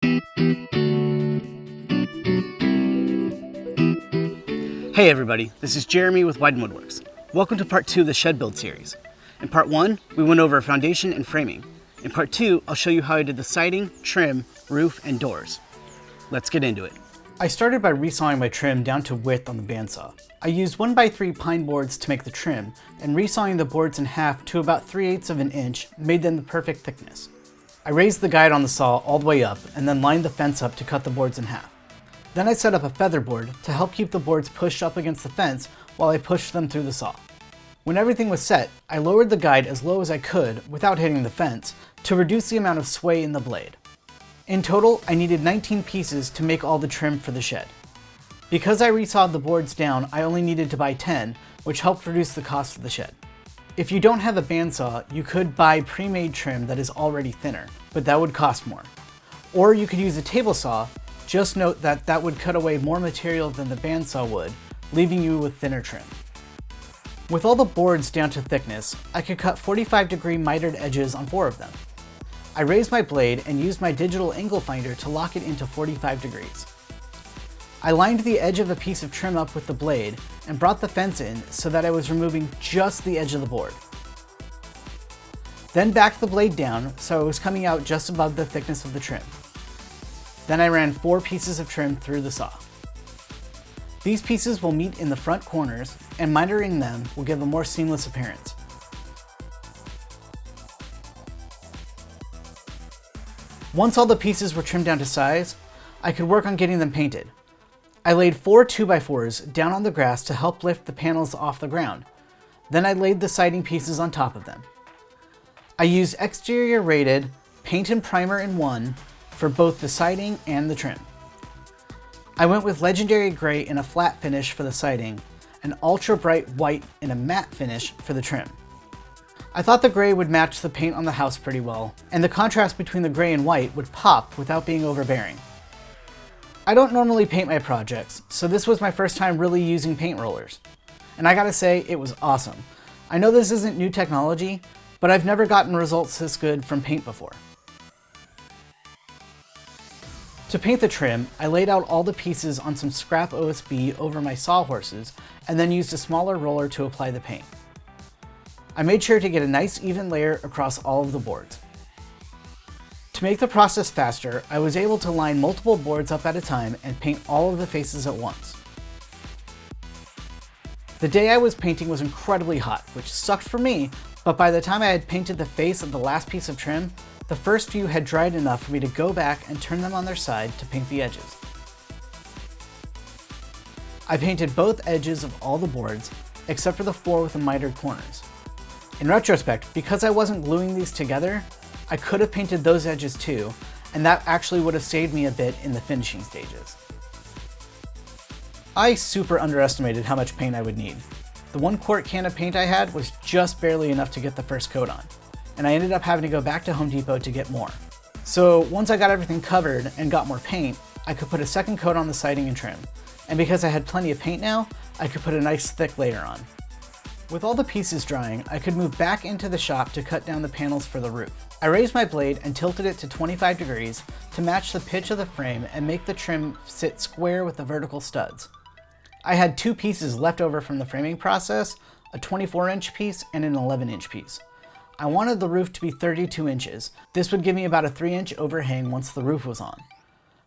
Hey everybody, this is Jeremy with Widen Woodworks. Welcome to part 2 of the shed build series. In part 1, we went over foundation and framing. In part 2, I'll show you how I did the siding, trim, roof, and doors. Let's get into it. I started by resawing my trim down to width on the bandsaw. I used 1x3 pine boards to make the trim, and resawing the boards in half to about 3/8 of an inch made them the perfect thickness. I raised the guide on the saw all the way up and then lined the fence up to cut the boards in half. Then I set up a feather board to help keep the boards pushed up against the fence while I pushed them through the saw. When everything was set, I lowered the guide as low as I could without hitting the fence to reduce the amount of sway in the blade. In total, I needed 19 pieces to make all the trim for the shed. Because I resawed the boards down, I only needed to buy 10, which helped reduce the cost of the shed. If you don't have a bandsaw, you could buy pre-made trim that is already thinner, but that would cost more. Or you could use a table saw. Just note that that would cut away more material than the bandsaw would, leaving you with thinner trim. With all the boards down to thickness, I could cut 45-degree mitered edges on 4 of them. I raised my blade and used my digital angle finder to lock it into 45 degrees. I lined the edge of a piece of trim up with the blade and brought the fence in so that I was removing just the edge of the board. Then backed the blade down so it was coming out just above the thickness of the trim. Then I ran 4 pieces of trim through the saw. These pieces will meet in the front corners, and mitering them will give a more seamless appearance. Once all the pieces were trimmed down to size, I could work on getting them painted. I laid 4 2x4s down on the grass to help lift the panels off the ground. Then I laid the siding pieces on top of them. I used exterior rated paint and primer in 1 for both the siding and the trim. I went with legendary gray in a flat finish for the siding and ultra bright white in a matte finish for the trim. I thought the gray would match the paint on the house pretty well, and the contrast between the gray and white would pop without being overbearing. I don't normally paint my projects, so this was my first time really using paint rollers. And I gotta say, it was awesome. I know this isn't new technology, but I've never gotten results this good from paint before. To paint the trim, I laid out all the pieces on some scrap OSB over my sawhorses and then used a smaller roller to apply the paint. I made sure to get a nice even layer across all of the boards. To make the process faster, I was able to line multiple boards up at a time and paint all of the faces at once. The day I was painting was incredibly hot, which sucked for me, but by the time I had painted the face of the last piece of trim, the first few had dried enough for me to go back and turn them on their side to paint the edges. I painted both edges of all the boards, except for the 4 with the mitered corners. In retrospect, because I wasn't gluing these together, I could have painted those edges too, and that actually would have saved me a bit in the finishing stages. I super underestimated how much paint I would need. The 1-quart can of paint I had was just barely enough to get the first coat on, and I ended up having to go back to Home Depot to get more. So once I got everything covered and got more paint, I could put a second coat on the siding and trim. And because I had plenty of paint now, I could put a nice thick layer on. With all the pieces drying, I could move back into the shop to cut down the panels for the roof. I raised my blade and tilted it to 25 degrees to match the pitch of the frame and make the trim sit square with the vertical studs. I had 2 pieces left over from the framing process, a 24-inch piece and an 11-inch piece. I wanted the roof to be 32 inches. This would give me about a 3-inch overhang once the roof was on.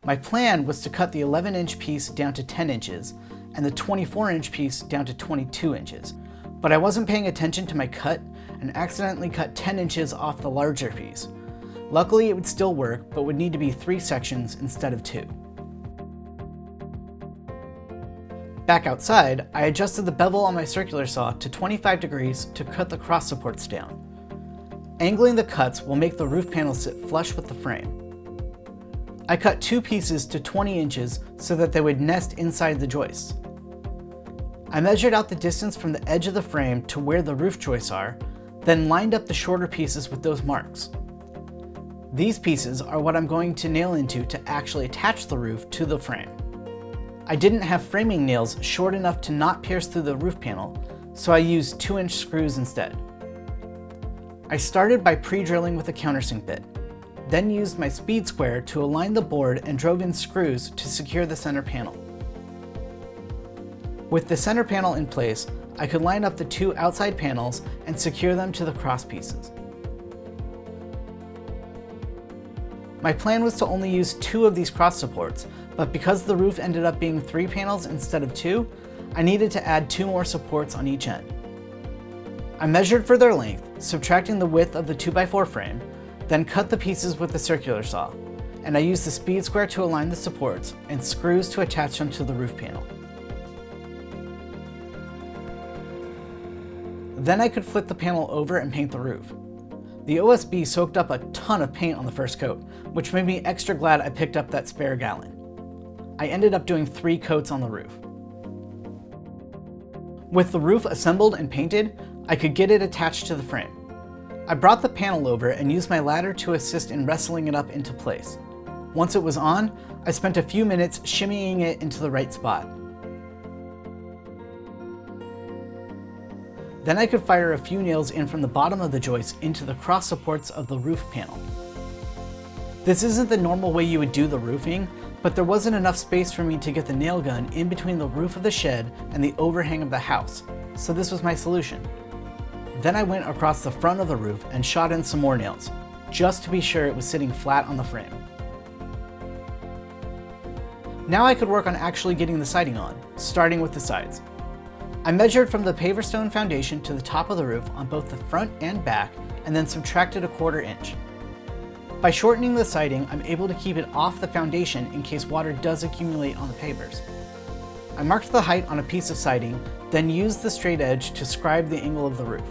My plan was to cut the 11-inch piece down to 10 inches and the 24-inch piece down to 22 inches. But I wasn't paying attention to my cut and accidentally cut 10 inches off the larger piece. Luckily, it would still work, but would need to be 3 sections instead of 2. Back outside, I adjusted the bevel on my circular saw to 25 degrees to cut the cross supports down. Angling the cuts will make the roof panel sit flush with the frame. I cut 2 pieces to 20 inches so that they would nest inside the joists. I measured out the distance from the edge of the frame to where the roof joists are, then lined up the shorter pieces with those marks. These pieces are what I'm going to nail into to actually attach the roof to the frame. I didn't have framing nails short enough to not pierce through the roof panel, so I used 2-inch screws instead. I started by pre-drilling with a countersink bit. then used my speed square to align the board and drove in screws to secure the center panel. With the center panel in place, I could line up the two outside panels and secure them to the cross pieces. My plan was to only use 2 of these cross supports, but because the roof ended up being 3 panels instead of 2, I needed to add 2 more supports on each end. I measured for their length, subtracting the width of the 2x4 frame, then cut the pieces with the circular saw, and I used the speed square to align the supports and screws to attach them to the roof panel. Then I could flip the panel over and paint the roof. The OSB soaked up a ton of paint on the first coat, which made me extra glad I picked up that spare gallon. I ended up doing 3 coats on the roof. With the roof assembled and painted, I could get it attached to the frame. I brought the panel over and used my ladder to assist in wrestling it up into place. Once it was on, I spent a few minutes shimmying it into the right spot. Then I could fire a few nails in from the bottom of the joist into the cross supports of the roof panel. This isn't the normal way you would do the roofing, but there wasn't enough space for me to get the nail gun in between the roof of the shed and the overhang of the house, so this was my solution. Then I went across the front of the roof and shot in some more nails, just to be sure it was sitting flat on the frame. Now I could work on actually getting the siding on, starting with the sides. I measured from the paver stone foundation to the top of the roof on both the front and back, and then subtracted 1/4 inch. By shortening the siding, I'm able to keep it off the foundation in case water does accumulate on the pavers. I marked the height on a piece of siding, then used the straight edge to scribe the angle of the roof.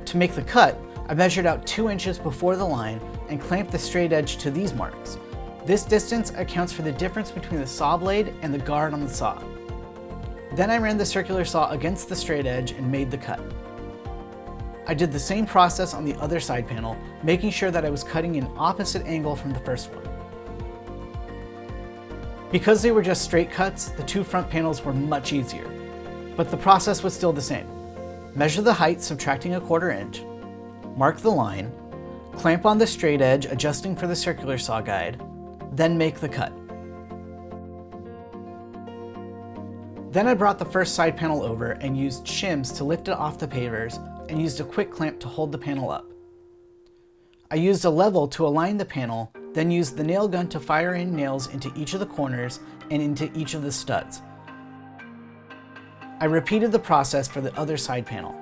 To make the cut, I measured out 2 inches before the line and clamped the straight edge to these marks. This distance accounts for the difference between the saw blade and the guard on the saw. Then I ran the circular saw against the straight edge and made the cut. I did the same process on the other side panel, making sure that I was cutting in opposite angle from the first one. Because they were just straight cuts, the 2 front panels were much easier, but the process was still the same. Measure the height, subtracting 1/4 inch, mark the line, clamp on the straight edge, adjusting for the circular saw guide, then make the cut. Then I brought the first side panel over and used shims to lift it off the pavers and used a quick clamp to hold the panel up. I used a level to align the panel, then used the nail gun to fire in nails into each of the corners and into each of the studs. I repeated the process for the other side panel.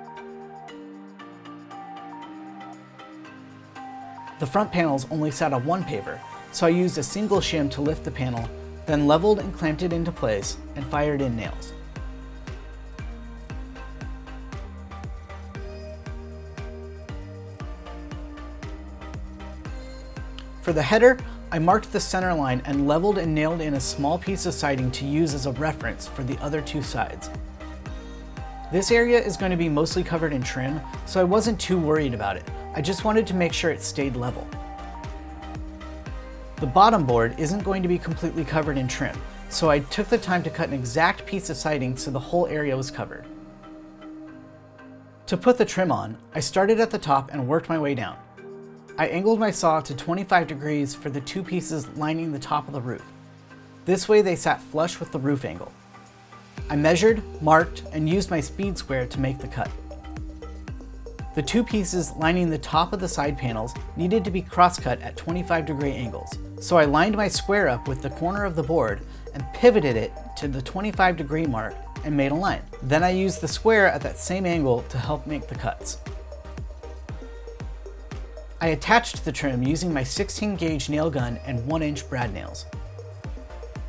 The front panels only sat on 1 paver, so I used a single shim to lift the panel, then leveled and clamped it into place and fired in nails. For the header, I marked the center line and leveled and nailed in a small piece of siding to use as a reference for the other 2 sides. This area is going to be mostly covered in trim, so I wasn't too worried about it. I just wanted to make sure it stayed level. The bottom board isn't going to be completely covered in trim, so I took the time to cut an exact piece of siding so the whole area was covered. To put the trim on, I started at the top and worked my way down. I angled my saw to 25 degrees for the 2 pieces lining the top of the roof. This way they sat flush with the roof angle. I measured, marked, and used my speed square to make the cut. The 2 pieces lining the top of the side panels needed to be cross-cut at 25-degree angles, so I lined my square up with the corner of the board and pivoted it to the 25-degree mark and made a line. Then I used the square at that same angle to help make the cuts. I attached the trim using my 16-gauge nail gun and 1-inch brad nails.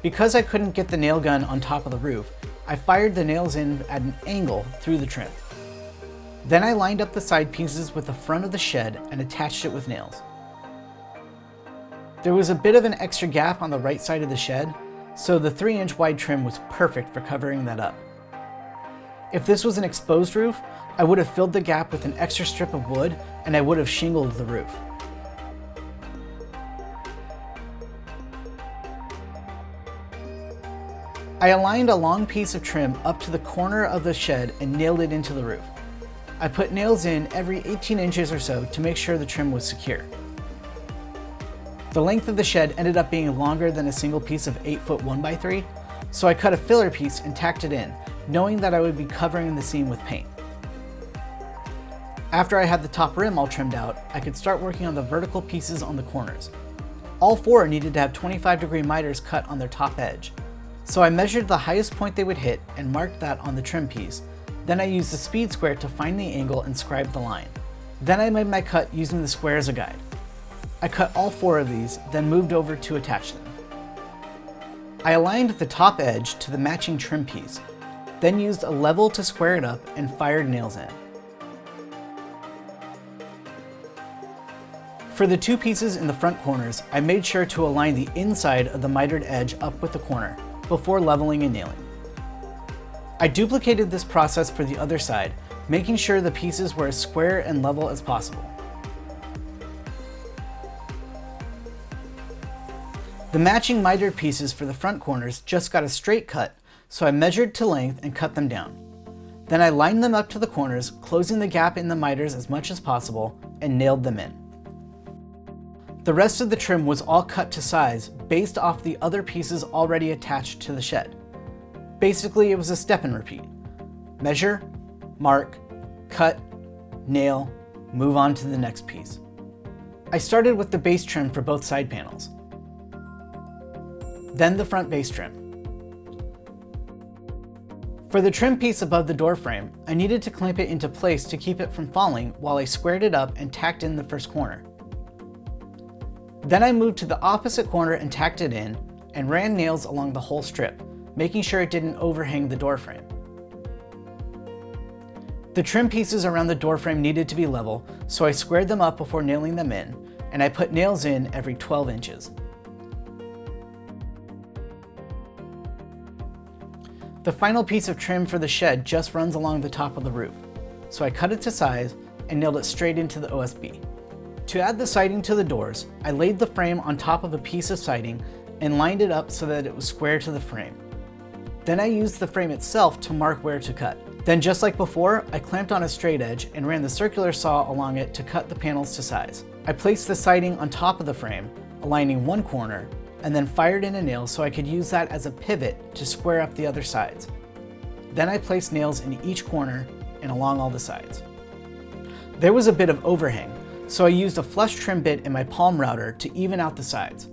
Because I couldn't get the nail gun on top of the roof, I fired the nails in at an angle through the trim. Then I lined up the side pieces with the front of the shed and attached it with nails. There was a bit of an extra gap on the right side of the shed, so the 3-inch wide trim was perfect for covering that up. If this was an exposed roof, I would have filled the gap with an extra strip of wood and I would have shingled the roof. I aligned a long piece of trim up to the corner of the shed and nailed it into the roof. I put nails in every 18 inches or so to make sure the trim was secure. The length of the shed ended up being longer than a single piece of 8-foot 1x3, so I cut a filler piece and tacked it in, knowing that I would be covering the seam with paint. After I had the top rim all trimmed out, I could start working on the vertical pieces on the corners. All 4 needed to have 25-degree miters cut on their top edge. So I measured the highest point they would hit and marked that on the trim piece. Then I used the speed square to find the angle and scribe the line. Then I made my cut using the square as a guide. I cut all 4 of these, then moved over to attach them. I aligned the top edge to the matching trim piece, then used a level to square it up and fired nails in. For the 2 pieces in the front corners, I made sure to align the inside of the mitered edge up with the corner before leveling and nailing. I duplicated this process for the other side, making sure the pieces were as square and level as possible. The matching mitered pieces for the front corners just got a straight cut, so I measured to length and cut them down. Then I lined them up to the corners, closing the gap in the miters as much as possible, and nailed them in. The rest of the trim was all cut to size based off the other pieces already attached to the shed. Basically, it was a step and repeat. Measure, mark, cut, nail, move on to the next piece. I started with the base trim for both side panels. Then the front base trim. For the trim piece above the door frame, I needed to clamp it into place to keep it from falling while I squared it up and tacked in the first corner. Then I moved to the opposite corner and tacked it in, and ran nails along the whole strip, making sure it didn't overhang the door frame. The trim pieces around the door frame needed to be level, so I squared them up before nailing them in, and I put nails in every 12 inches. The final piece of trim for the shed just runs along the top of the roof, so I cut it to size and nailed it straight into the OSB. To add the siding to the doors, I laid the frame on top of a piece of siding and lined it up so that it was square to the frame. Then I used the frame itself to mark where to cut. Then just like before, I clamped on a straight edge and ran the circular saw along it to cut the panels to size. I placed the siding on top of the frame, aligning one corner, and then fired in a nail so I could use that as a pivot to square up the other sides. Then I placed nails in each corner and along all the sides. There was a bit of overhang, so I used a flush trim bit in my palm router to even out the sides.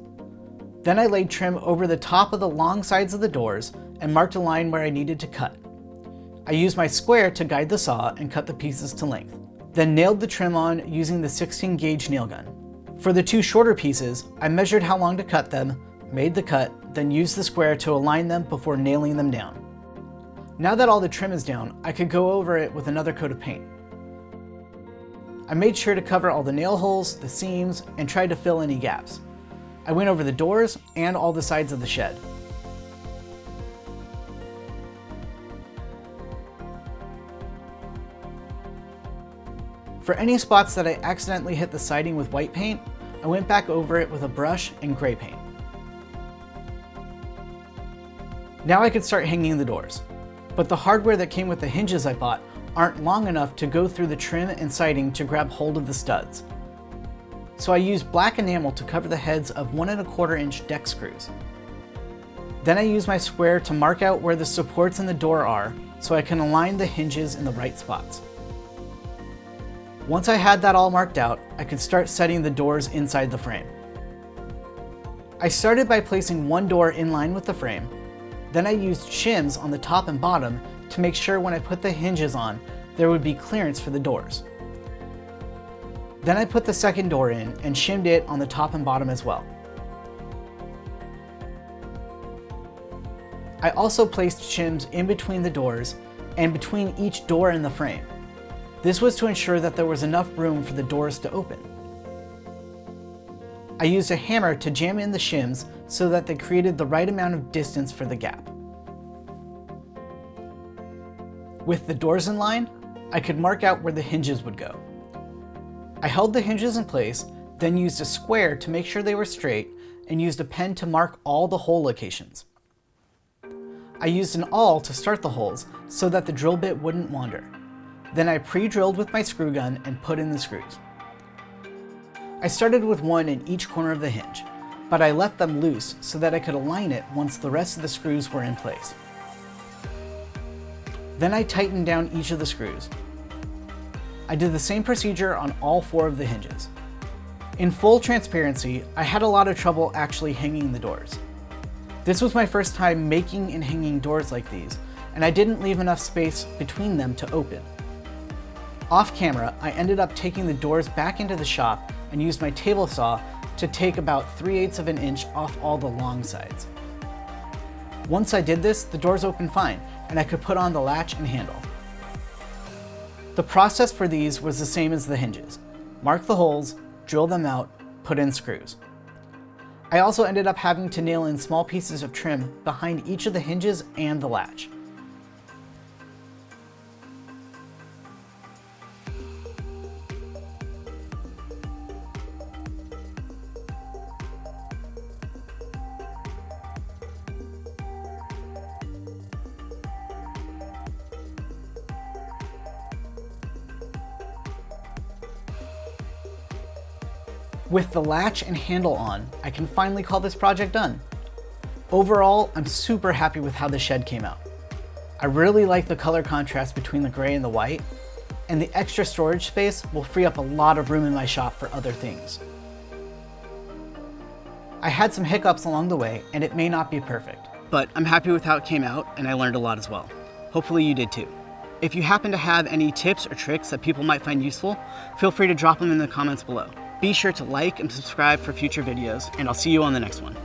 Then I laid trim over the top of the long sides of the doors and marked a line where I needed to cut. I used my square to guide the saw and cut the pieces to length, then nailed the trim on using the 16 gauge nail gun. For the 2 shorter pieces, I measured how long to cut them, made the cut, then used the square to align them before nailing them down. Now that all the trim is down, I could go over it with another coat of paint. I made sure to cover all the nail holes, the seams, and tried to fill any gaps. I went over the doors and all the sides of the shed. For any spots that I accidentally hit the siding with white paint, I went back over it with a brush and gray paint. Now I could start hanging the doors, but the hardware that came with the hinges I bought aren't long enough to go through the trim and siding to grab hold of the studs. So I used black enamel to cover the heads of 1 1/4 inch deck screws. Then I used my square to mark out where the supports in the door are so I can align the hinges in the right spots. Once I had that all marked out, I could start setting the doors inside the frame. I started by placing one door in line with the frame. Then I used shims on the top and bottom to make sure when I put the hinges on, there would be clearance for the doors. Then I put the second door in and shimmed it on the top and bottom as well. I also placed shims in between the doors and between each door and the frame. This was to ensure that there was enough room for the doors to open. I used a hammer to jam in the shims so that they created the right amount of distance for the gap. With the doors in line, I could mark out where the hinges would go. I held the hinges in place, then used a square to make sure they were straight, and used a pen to mark all the hole locations. I used an awl to start the holes so that the drill bit wouldn't wander. Then I pre-drilled with my screw gun and put in the screws. I started with one in each corner of the hinge, but I left them loose so that I could align it once the rest of the screws were in place. Then I tightened down each of the screws. I did the same procedure on all 4 of the hinges. In full transparency, I had a lot of trouble actually hanging the doors. This was my first time making and hanging doors like these, and I didn't leave enough space between them to open. Off camera, I ended up taking the doors back into the shop and used my table saw to take about 3/8 of an inch off all the long sides. Once I did this, the doors opened fine, and I could put on the latch and handle. The process for these was the same as the hinges. Mark the holes, drill them out, put in screws. I also ended up having to nail in small pieces of trim behind each of the hinges and the latch. With the latch and handle on, I can finally call this project done. Overall, I'm super happy with how the shed came out. I really like the color contrast between the gray and the white, and the extra storage space will free up a lot of room in my shop for other things. I had some hiccups along the way, and it may not be perfect, but I'm happy with how it came out, and I learned a lot as well. Hopefully you did too. If you happen to have any tips or tricks that people might find useful, feel free to drop them in the comments below. Be sure to like and subscribe for future videos, and I'll see you on the next one.